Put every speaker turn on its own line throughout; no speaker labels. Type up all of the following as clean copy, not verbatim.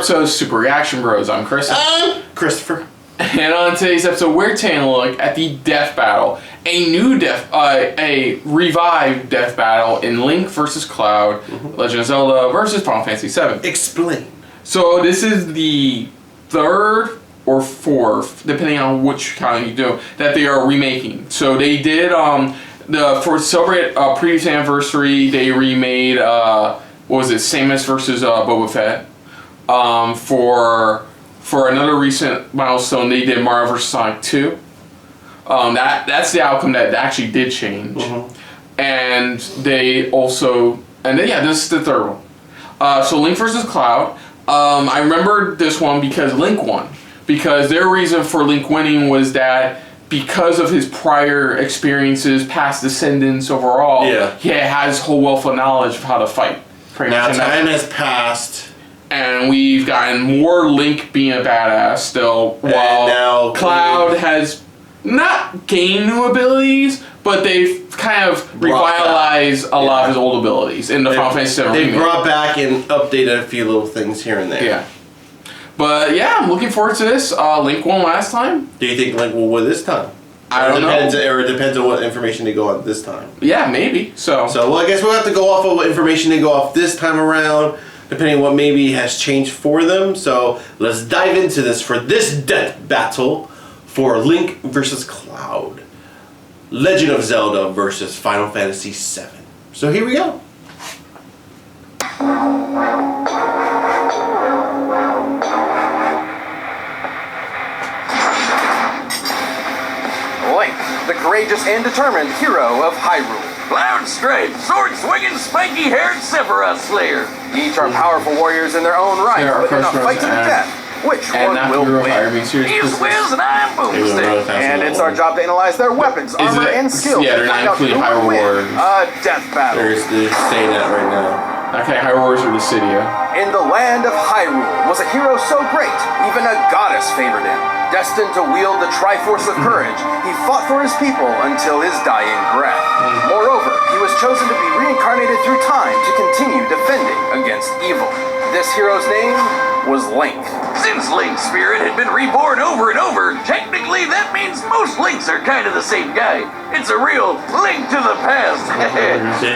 episode of Super Reaction Bros. I'm Chris.
I'm Christopher.
And on today's episode, we're taking a look at the Death Battle, a revived Death Battle in Link versus Cloud, Legend of Zelda versus Final Fantasy VII.
Explain.
So this is the third or fourth, depending on which kind you do, that they are remaking. So they did for celebrate previous anniversary, they remade what was it, Samus versus Boba Fett. For another recent milestone, they did Mario vs. Sonic 2. That's the outcome that actually did change. And they also, this is the third one. So Link versus Cloud. I remember this one because Link won. Because their reason for Link winning was that because of his prior experiences, past descendants overall, he has a whole wealth of knowledge of how to fight.
Now time has passed.
And we've gotten more Link being a badass still, while now Cloud has not gained new abilities, but they've kind of revitalized a lot of his old abilities in the Final Fantasy VII.
They brought back and updated a few little things here and there.
Yeah. But yeah, I'm looking forward to this. Link won last time.
Do you think Link will win this time?
I don't know.
Or it depends on what information they go on this time.
Yeah, maybe. So
well, I guess we'll have to go off of what information they go off this time around, depending on what maybe has changed for them. So let's dive into this for this death battle for Link versus Cloud. Legend of Zelda versus Final Fantasy VII. So here we go.
Link, the courageous and determined hero of Hyrule.
Cloud Stripe, sword-swinging, spiky-haired Sephiroth Slayer.
Each are powerful warriors in their own right, but in a fight to the death, which one will win?
He's Wiz and I'm Boomstick.
And it's our job to analyze their weapons, armor, and skills
Yeah,
to
they're
find
not
out who
including
will win
Hyrule
a death battle.
They're saying that right now.
Okay, Hyrule Warriors or Dissidia.
In the land of Hyrule was a hero so great, even a goddess favored him. Destined to wield the Triforce of Courage, he fought for his people until his dying breath. Moreover, he was chosen to be reincarnated through time to continue defending against evil. This hero's name was Link.
Since Link's spirit had been reborn over and over, technically that means most Links are kind of the same guy. It's a real link to the past.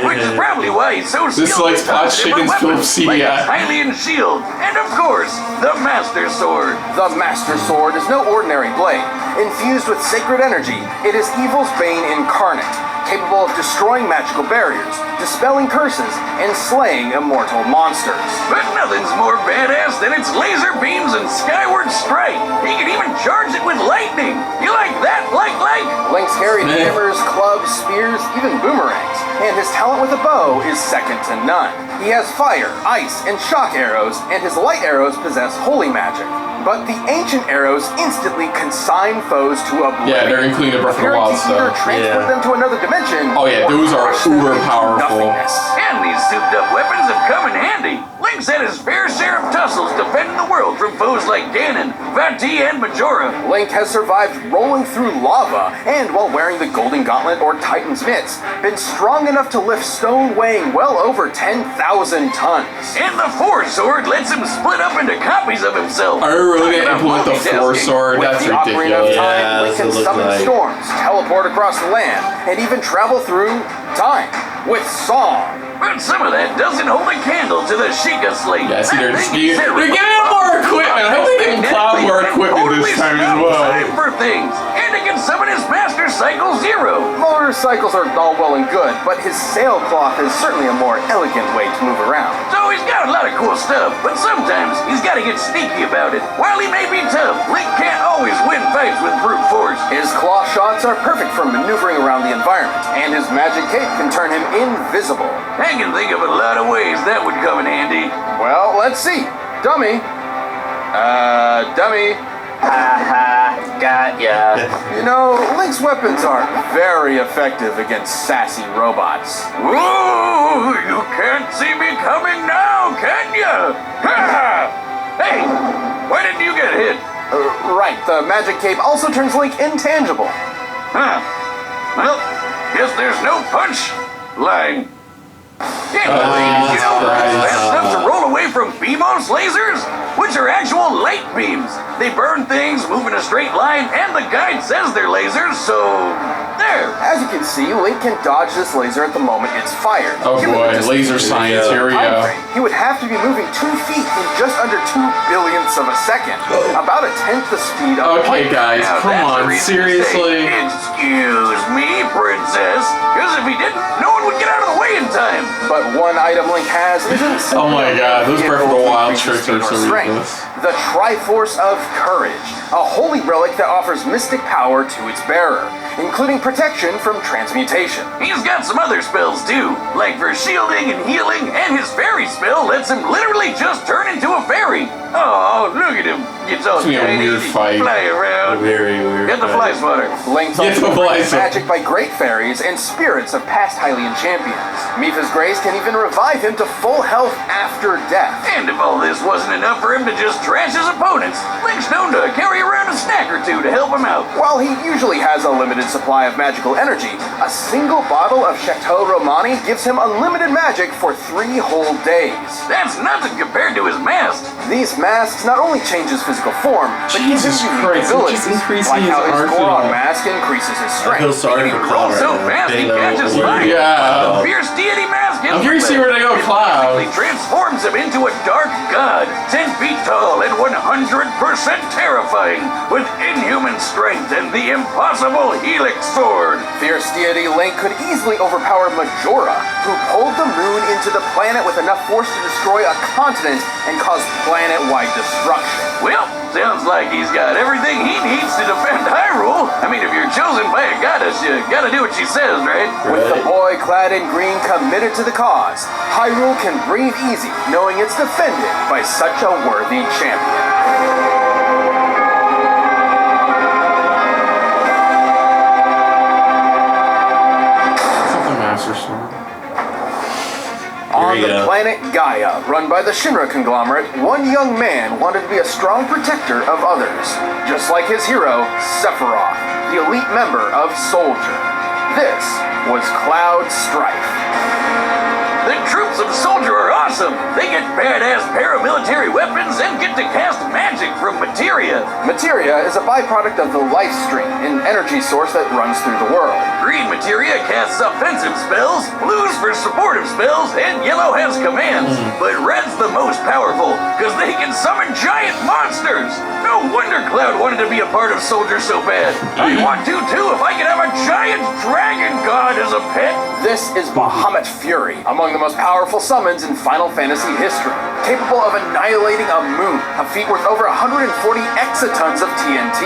Which is probably why he's so skilled.
This likes pot chickens full of
like
CDI.
Hylian shield, and of course, the Master Sword.
The Master Sword is no ordinary blade. Infused with sacred energy, it is evil's bane incarnate, capable of destroying magical barriers, dispelling curses, and slaying immortal monsters.
But nothing's more badass than its laser beams and skyward strike. He can even charge it with lightning. You like that, like?
Link's carried hammers, clubs, spears, even boomerangs, and his talent with a bow is second to none. He has fire, ice, and shock arrows, and his light arrows possess holy magic. But the ancient arrows instantly consign foes to oblivion.
Yeah, they're including the Breath of the Wild stuff.
Transport them to another dimension.
Oh yeah, those are uber powerful.
And these souped-up weapons have come in handy. Link's had his fair share of tussles defending the world from foes like Ganon, Vati, and Majora.
Link has survived rolling through lava, and while wearing the Golden Gauntlet or Titan's Mitts, been strong enough to lift stone weighing well over 10,000 tons.
And the Force Sword lets him split up into copies of himself.
Are you really going to implement the Force Sword?
With
That's
the Ocarina of
ridiculous.
Time, Link can summon storms, teleport across the land, and even travel through time with song.
But some of that doesn't hold a candle to the Sheikah Slate.
Yeah, see, they're giving him more equipment. I hope they give Cloud more equipment this time as well.
Time for things. And he can summon his Master Cycle Zero.
Motorcycles are all well and good, but his sailcloth is certainly a more elegant way to move around.
So he's got a lot of cool stuff, but sometimes he's got to get sneaky about it. While he may be tough, Link can't always win fights with brute force.
His claw shots are perfect for maneuvering around the environment, and his magic cape can turn him invisible.
I can think of a lot of ways that would come in handy.
Well, let's see. Dummy. Dummy.
Haha, got ya.
You know, Link's weapons are very effective against sassy robots.
Ooh, you can't see me coming now, can ya? Hey, why didn't you get hit?
Right, the magic cape also turns Link intangible.
Huh. Well, guess there's no punch line. Anyways,
Christ.
fast enough to roll away from BMOS lasers, which are actual light beams. They burn things, move in a straight line, and the guide says they're lasers, so there.
As you can see, Link can dodge this laser at the moment it's fired.
Oh
Given
boy,
the distance
laser science, here we
time
go.
frame, he would have to be moving 2 feet in just under 2 billionths of a second, about a tenth the speed of
Okay,
light.
guys,
Now,
come
that's a
on,
reason to
seriously?
say, excuse me, princess. Because if he didn't, no one would get out of the way in time.
But one item Link has isn't
Oh my god, those Breath of the Wild tricks are so
strength.
ridiculous.
The Triforce of Courage, a holy relic that offers mystic power to its bearer, including protection from transmutation.
He's got some other spells too, like for shielding and healing, and his fairy spell lets him literally just turn into a fairy. Oh, look at him. Gets all
It's gonna be a
tiny,
weird fight.
fly around.
Very weird.
Get the fly swatter.
Link's
Get
also
the
brings
Blythe.
magic by great fairies and spirits of past Hylian champions. Mipha's Grace can even revive him to full health after death.
And if all this wasn't enough for him to just trash his opponents, Link's known to carry around a snack or two to help him out.
While he usually has a limited supply of magical energy, a single bottle of Chateau Romani gives him unlimited magic for 3 whole days.
That's nothing compared to his mask.
These masks not only change his physical form, but give him
Jesus
unique
Christ,
abilities,
it's just increasing
like how
his
his
arsenal.
Goron mask increases his
I
strength.
feel sorry for Cloud
rolls so
right now.
fast he
They know
catches
what
fire.
we're
Yeah.
talking about.
Fierce deity mask
I'm curious to see where they go,
It
Cloud.
basically transforms him into a dark god, 10 feet tall and 100% terrifying, with inhuman strength and the impossible helix sword.
Fierce deity Link could easily overpower Majora, who pulled the moon into the planet with enough force to destroy a continent and cause planet-wide destruction.
Well, sounds like he's got everything he needs to defend Hyrule. I mean, if you're chosen by a goddess, you gotta do what she says, right?
With the boy clad in green committed to the cause, Hyrule can breathe easy knowing it's defended by such a worthy champion.
Something Master Sword.
On
you
the
go.
planet Gaia, run by the Shinra conglomerate, one young man wanted to be a strong protector of others, just like his hero, Sephiroth, the elite member of Soldier. This was Cloud Strife.
The troops of Soldier are awesome. They get badass paramilitary weapons and get to cast magic from materia.
Materia is a byproduct of the life stream, an energy source that runs through the world.
Green materia casts offensive spells, blue's for supportive spells, and yellow has commands. But red's the most powerful, because they can summon giant monsters. No wonder Cloud wanted to be a part of Soldier so bad. I'd want to too if I could have a giant dragon god as a pet.
This is Bahamut Fury, among the most powerful summons in Final Fantasy history, capable of annihilating a moon, a feat worth over 140 exatons of TNT.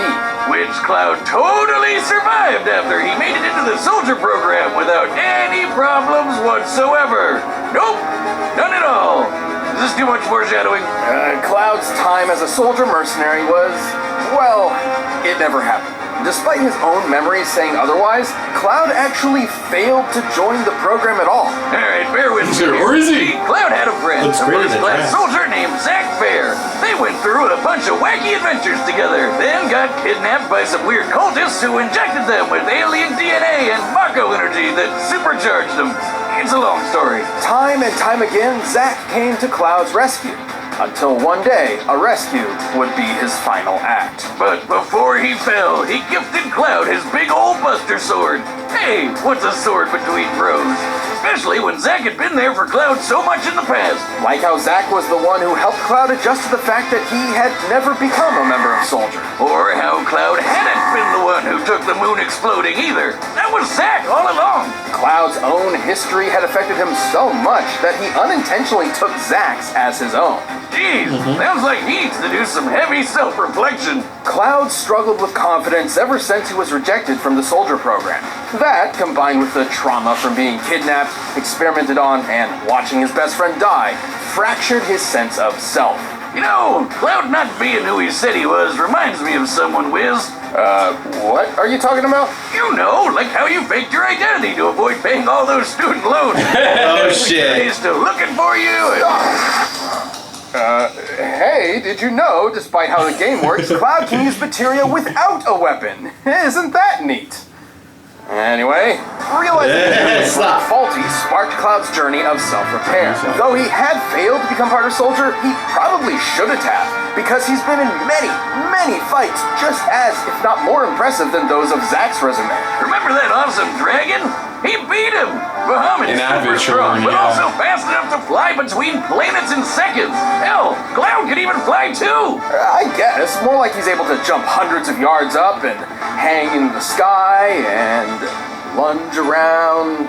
Which Cloud totally survived after he made it into the Soldier program without any problems whatsoever. Nope, none at all. Is this too much foreshadowing?
Cloud's time as a soldier mercenary was, well, it never happened. Despite his own memories saying otherwise, Cloud actually failed to join the program at all.
Alright, bear with me.
Where is he?
Cloud had a friend,
Looks
a
great in the
first-class
dress.
soldier named Zack Fair. They went through a bunch of wacky adventures together, then got kidnapped by some weird cultists who injected them with alien DNA and Mako energy that supercharged them. It's a long story.
Time and time again, Zack came to Cloud's rescue, until one day, a rescue would be his final act.
But before he fell, he gifted Cloud his big old Buster Sword. Hey, what's a sword between bros? Especially when Zack had been there for Cloud so much in the past.
Like how Zack was the one who helped Cloud adjust to the fact that he had never become a member of Soldier.
Or how Cloud hadn't been the one who took the moon exploding either. That was Zack all along.
Cloud's own history had affected him so much that he unintentionally took Zack's as his own.
Jeez, sounds like he needs to do some heavy self-reflection.
Cloud struggled with confidence ever since he was rejected from the Soldier program. That, combined with the trauma from being kidnapped, experimented on, and watching his best friend die, fractured his sense of self.
You know, Cloud not being who he said he was reminds me of someone, Wiz.
What are you talking about?
You know, like how you faked your identity to avoid paying all those student loans.
Oh shit.
He's still looking for you.
Hey, did you know, despite how the game works, Cloud can use materia without a weapon? Isn't that neat? Anyway, realizing that he was faulty sparked Cloud's journey of self-repair. Though he had failed to become part of Soldier, he probably shouldn't have, because he's been in many, many fights just as, if not more impressive than those of Zack's resume.
Remember that awesome dragon? He beat him! Bahamut's
In
super
Adventure,
strong, but
yeah.
also fast enough to fly between planets in seconds. Hell, Cloud could even fly too!
I guess. More like he's able to jump hundreds of yards up and hang in the sky and lunge around.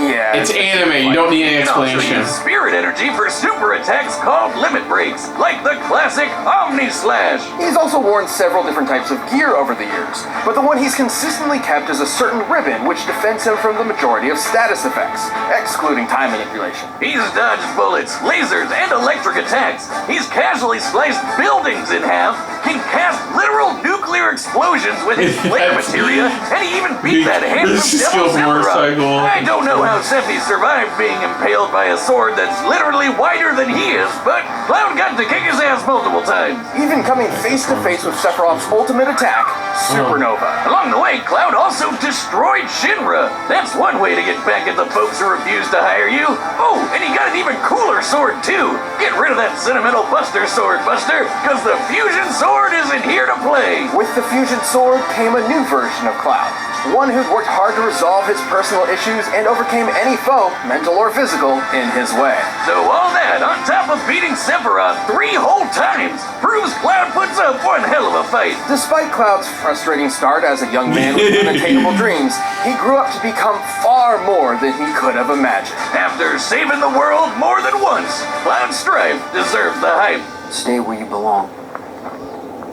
Yeah.
It's anime. You don't need any
You can also
explanation.
use spirit energy for super attacks called limit breaks, like the classic Omni Slash.
He's also worn several different types of gear over the years, but the one he's consistently kept is a certain ribbon which defends him from the majority of status effects, excluding time manipulation.
He's dodged bullets, lasers, and electric attacks. He's casually sliced buildings in half, can cast literal nuclear explosions with his flare materia, and he even beat that handsome
This is
devil
skilled
Zelda.
motorcycle.
I don't know how Sephi survived being impaled by a sword that's literally wider than he is, but Cloud got to kick his ass multiple times.
Even coming face to face with Sephiroth's ultimate attack, Supernova.
Along the way, Cloud also destroyed Shinra. That's one way to get back at the folks who refused to hire you. Oh, and he got an even cooler sword too. Get rid of that sentimental Buster sword, Buster, because the fusion sword isn't here to play.
With the fusion sword came a new version of Cloud. One who'd worked hard to resolve his personal issues and overcame any foe, mental or physical, in his way.
So all that, on top of beating Sephiroth 3 whole times, proves Cloud puts up one hell of a fight.
Despite Cloud's frustrating start as a young man with unattainable dreams, he grew up to become far more than he could have imagined.
After saving the world more than once, Cloud Strife deserves the hype.
Stay where you belong.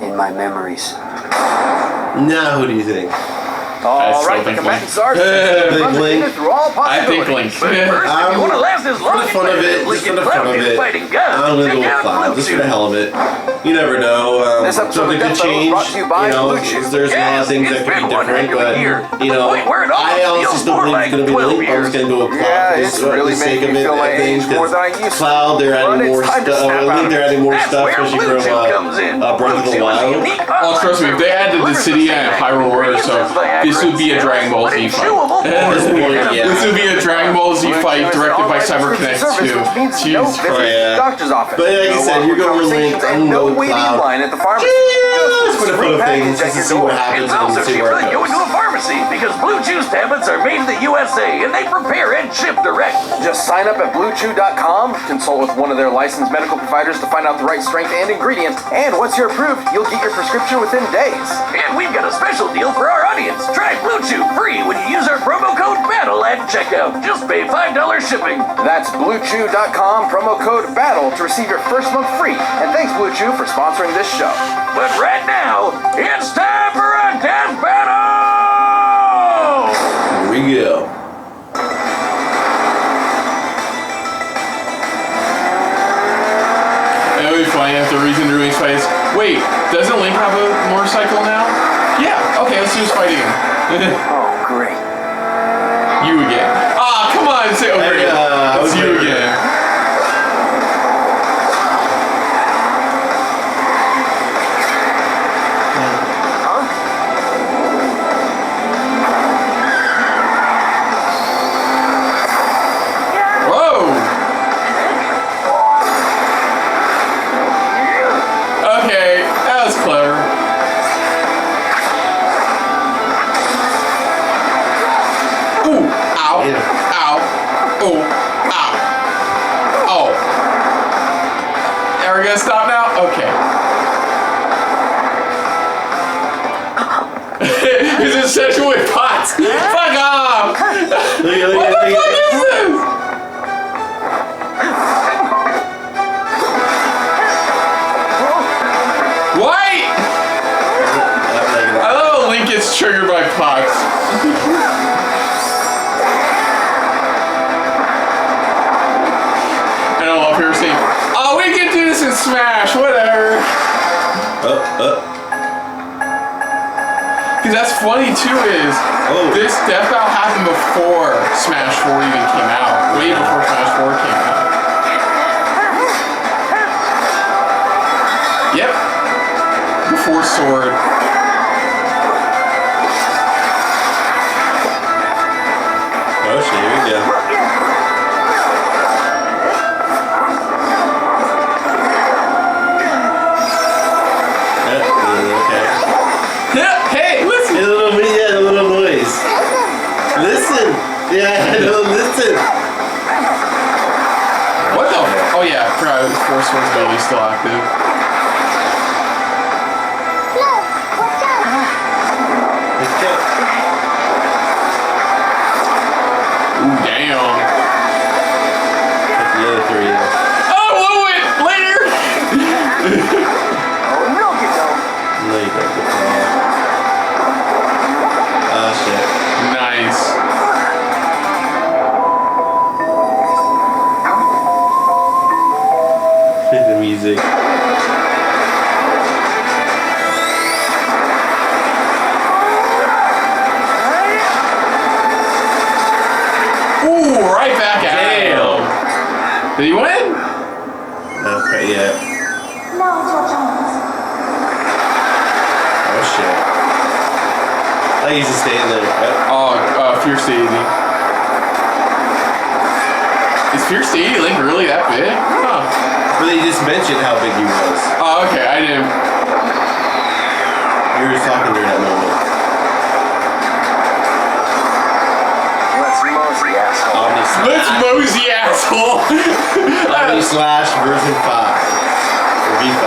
In my memories.
Now, who do you think?
All
still
right, the
think
combatants
Link.
are
Think Link.
through all
I think
possibilities.
Link.
But first, if you want to last as long
For the fun of it, just for the fun of it,
fighting guns,
I'm gonna go
check
with
out
Cloud, just for the hell of it. You never know.
This episode
Something
of
could
Death Battle is
change.
brought to you by
You know,
Blue Chew.
there's a lot of things that
It's
could be
been one
different,
heck of a
but
year.
you know,
Point where it almost
I honestly
feels
still
more
believe
like
it's gonna be
12
Link. I was
years.
gonna go with Cloud
Yeah,
for
it's
the
really
sake
making
of
me
it.
feel my
I think
age more than I used to.
Cloud, they're
But
adding
it's
more
time to
stuff.
snap
I
out
think
of
they're
it.
adding more
That's
stuff,
where
especially
Blue
from
Chew comes in.
Breath of the
Blue Chew's
Wild.
unique
Well, trust me, if they added the city and Hyrule Warriors, so this would be a Dragon Ball Z fight. This would be a Dragon Ball Z fight directed by CyberConnect 2. Jesus Christ.
Doctor's office.
But like I said, you're going with Link. I'm
no
going with
waiting
Cloud.
line at the pharmacy.
Just for the fun of things, just to see what happens
It's
and
also
see
cheaper
where it
than going
goes.
to a pharmacy because Blue Chew's tablets are made in the USA and they prepare and ship direct.
Just sign up at BlueChew.com, consult with one of their licensed medical providers to find out the right strength and ingredients, and once you're approved, you'll get your prescription within days.
And we've got a special deal for our audience. Try Blue Chew free when you use our promo code BATTLE at checkout. Just pay $5 shipping.
That's BlueChew.com, promo code BATTLE to receive your first month free. And thanks, Blue Chew, for sponsoring this show.
But right now, it's time for a death battle!
Here we go.
And it would be funny if the reason they're doing this fight is, wait, doesn't Link have a motorcycle now? Yeah, okay, let's do this fight again.
Oh, great.
You again. Ah, come on, say over again. It's you again. Whoa! Okay, that was clever. Ooh, ow, ow, ooh, ow, oh. Are we gonna stop now? Okay. He's in session with pots. Fuck off! What the fuck is this? Why? I love how Link gets triggered by pots. And I love her saying, "Oh, we can do this in Smash, whatever." Because that's funny too. Is this death battle happened before Smash 4 even came out, way before Smash 4 came out. Yep. Before Sword.
Yeah, no, listen.
What the? Oh yeah, I forgot Force Swords ability still active.
Look, watch out!
Ooh, damn.
Like the other three.
Oh, wait, later.
Oh, milk it though.
No, you don't get that. Oh shit.
Nice.
The music.
Ooh, right back at him. Did he win?
Okay, yeah.
Now it's your chance.
Oh shit. I used to stay in there.
Oh, Fierce Deity. Is Fierce Deity Link really that big? Huh.
But they just mentioned how big he was.
Oh, okay, I didn't.
You were just talking during that moment.
Let's mosey, asshole.
Omni
Let's mosey, asshole.
Slash version 5. Or V5.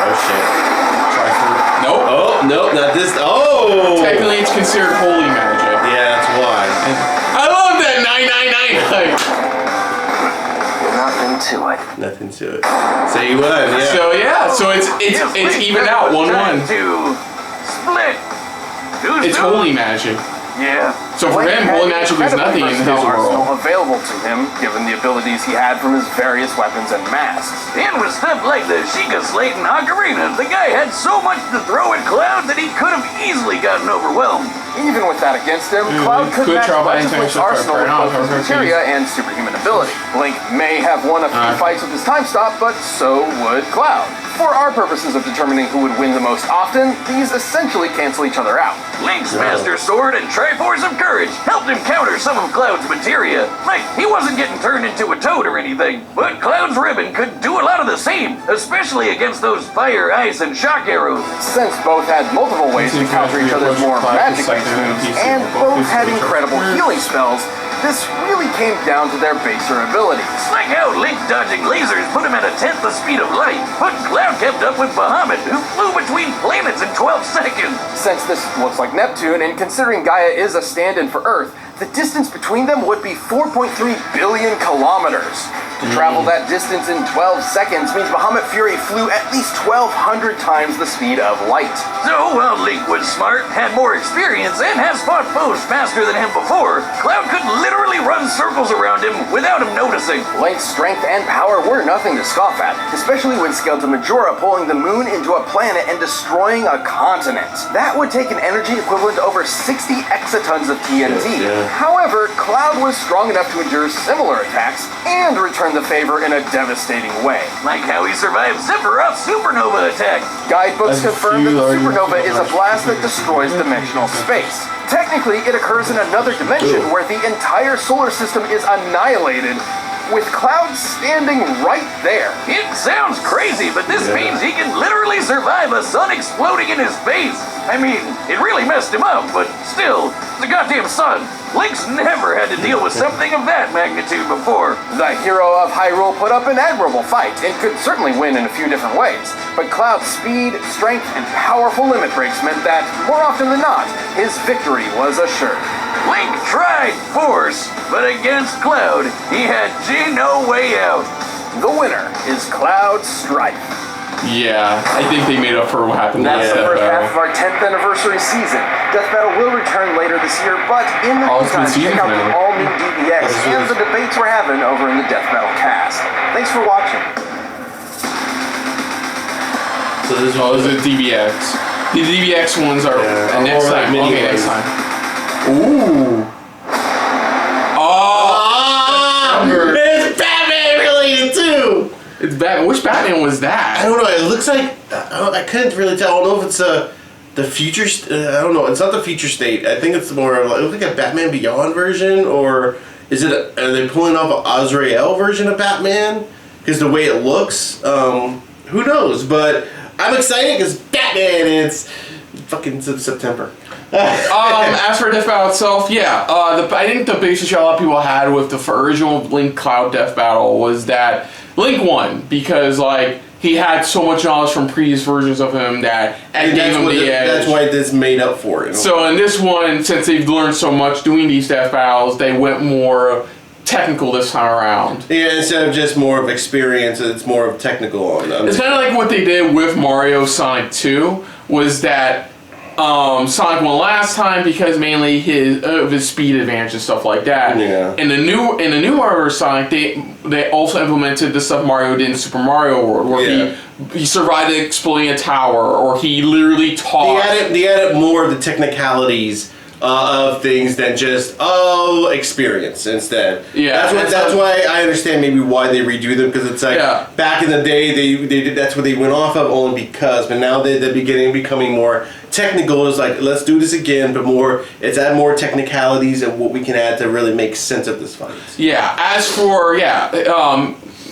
Oh shit.
Nope.
Oh, nope, not this. Oh!
Technically, it's considered holy magic.
Yeah, that's why.
I love that 999.
Nothing to it.
Nothing to it. Say you would, yeah.
So yeah, so it's even out 1-1.
To split. Who's
It's holy magic.
Yeah.
So for him, holy magic is nothing in his world.
Available to him, given the abilities he had from his various weapons and masks.
And with stuff like the Sheikah Slate and Ocarina, the guy had so much to throw at Cloud that he could have easily gotten overwhelmed.
Even with that against him, Cloud could
Could
match
travel by
much of Link's
intention,
arsenal with both his materia and superhuman ability. Link may have won a few fights with his time stop, but so would Cloud. For our purposes of determining who would win the most often, these essentially cancel each other out.
Link's Master Sword and Triforce of Courage helped him counter some of Cloud's materia. Like, he wasn't getting turned into a toad or anything, but Cloud's ribbon could do a lot of the same, especially against those fire, ice, and shock arrows.
Since both had multiple ways to counter each other's more magic-based moves, and both had incredible healing spells, this really came down to their baser abilities.
Like how Link dodging lasers put him at 1/10 the speed of light, but Cloud kept up with Bahamut, who flew between planets in 12 seconds.
Since this looks like Neptune, and considering Gaia is a stand-in for Earth, the distance between them would be 4.3 billion kilometers. To travel that distance in 12 seconds means Bahamut Fury flew at least 1,200 times the speed of light.
So while Link was smart, had more experience, and has fought foes faster than him before, Cloud could literally run circles around him without him noticing.
Link's strength and power were nothing to scoff at, especially when scaled to Majora pulling the moon into a planet and destroying a continent. That would take an energy equivalent to over 60 exatons of TNT. However, Cloud was strong enough to endure similar attacks and return the favor in a devastating way.
Like how he survived Sephiroth's supernova attack.
Guidebooks confirm that the supernova is a blast that destroys dimensional space. Technically, it occurs in another dimension where the entire solar system is annihilated, with Cloud standing right there.
It sounds crazy, but this means he can literally survive a sun exploding in his face. I mean, it really messed him up, but still, it's a goddamn sun. Link's never had to deal with something of that magnitude before.
The hero of Hyrule put up an admirable fight and could certainly win in a few different ways, but Cloud's speed, strength, and powerful limit breaks meant that, more often than not, his victory was assured.
Link tried force, but against Cloud, he had no way out.
The winner is Cloud Strife.
Yeah, I think they made up for what happened
That's
last
the first half of
battle.
our 10th anniversary season. Death Battle will return later this year, but in the
Oh, it's been
meantime, check out the
season
all-new DBX and the debates we're having over in the Death Battle cast. Thanks for watching.
So this
Oh, this is DBX. The DBX ones are next
more like
time.
mini
Okay, next
ones.
time. Ooh. Oh.
It's Batman related too.
It's Batman. Which Batman was
I
that?
don't know. It looks like I couldn't really tell. I don't know if it's the future. I don't know. It's not the future state. I think it's more. It looks like a Batman Beyond version, or is it? Are they pulling off an Azrael version of Batman? Because the way it looks, who knows? But I'm excited because Batman. fucking September.
As for Death Battle itself, yeah, I think the biggest issue a lot of people had with the original Link Cloud Death Battle was that Link won because like he had so much knowledge from previous versions of him that it gave him the edge.
That's why this made up for it.
So in this one, since they've learned so much doing these death battles, they went more technical this time around.
Yeah, instead of just more of experience, it's more of technical on them.
It's kind of like what they did with Mario Sonic 2, was that Sonic won last time because mainly his speed advantage and stuff like that.
Yeah.
In the new Mario Sonic, they also implemented the stuff Mario did in Super Mario World, where he survived exploding a tower, or he literally taught.
They added more of the technicalities of things than just experience instead.
Yeah,
that's why I understand maybe why they redo them, because it's like back in the day they did, that's what they went off of only because, but now they're becoming more technical. It's like, let's do this again, but add more technicalities and what we can add to really make sense of this fight.
Yeah. As for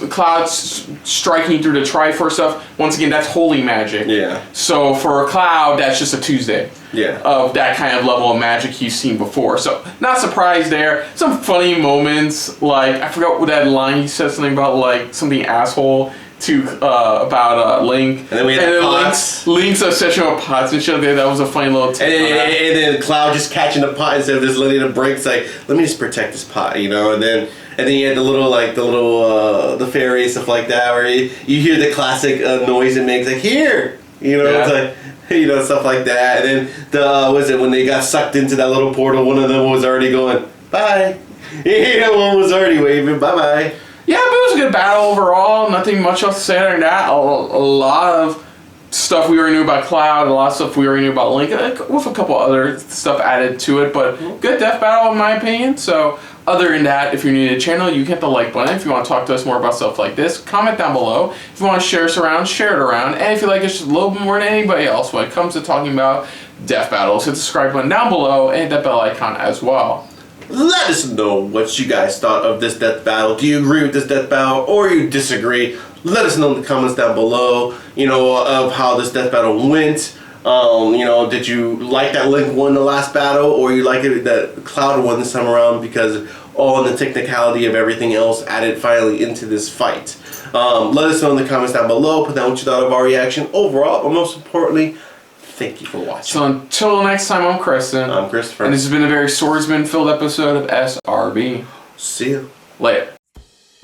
Cloud striking through the Triforce stuff, once again, that's holy magic.
Yeah.
So for Cloud, that's just a Tuesday.
Yeah.
Of that kind of level of magic he's seen before. So not surprised there. Some funny moments, like I forgot what that line he said, something about like something asshole to about Link.
And then we had pots.
Link's obsession with pots and shit. That was a funny little tip.
And then Cloud just catching the pot instead of just letting it break. It's like, let me just protect this pot, you know. And then you had the little fairy stuff like that, where you hear the classic noise it makes, like here, you know. It's like, you know, stuff like that. And then when they got sucked into that little portal, one of them was already going bye. You know, one was already waving bye bye.
Yeah, but it was a good battle overall. Nothing much else to say other than that. A lot of stuff we already knew about Cloud, a lot of stuff we already knew about Link, with a couple other stuff added to it. But good death battle in my opinion. So other than that, if you're new to the channel, you hit the like button. If you want to talk to us more about stuff like this, comment down below. If you want to share us around, share it around. And if you like us just a little bit more than anybody else when it comes to talking about death battles, hit the subscribe button down below and hit that bell icon as well.
Let us know what you guys thought of this death battle. Do you agree with this death battle or you disagree? Let us know in the comments down below, you know, of how this death battle went. You know, did you like that Link won the last battle, or you like it that Cloud won this time around because all in the technicality of everything else added finally into this fight? Let us know in the comments down below. Put down what you thought of our reaction overall, but most importantly, thank you for watching.
So until next time, I'm Kristen.
I'm Christopher.
And this has been a very swordsman-filled episode of SRB.
See you
Later.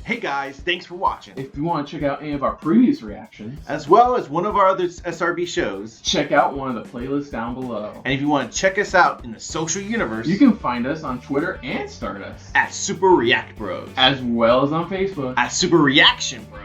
Hey guys, thanks for watching.
If you want to check out any of our previous reactions,
As well as one of our other SRB shows.
check out one of the playlists down below.
And if you want to check us out in the social universe,
You can find us on Twitter and Stardust,
at Super React Bros.
as well as on Facebook.
At Super Reaction Bros.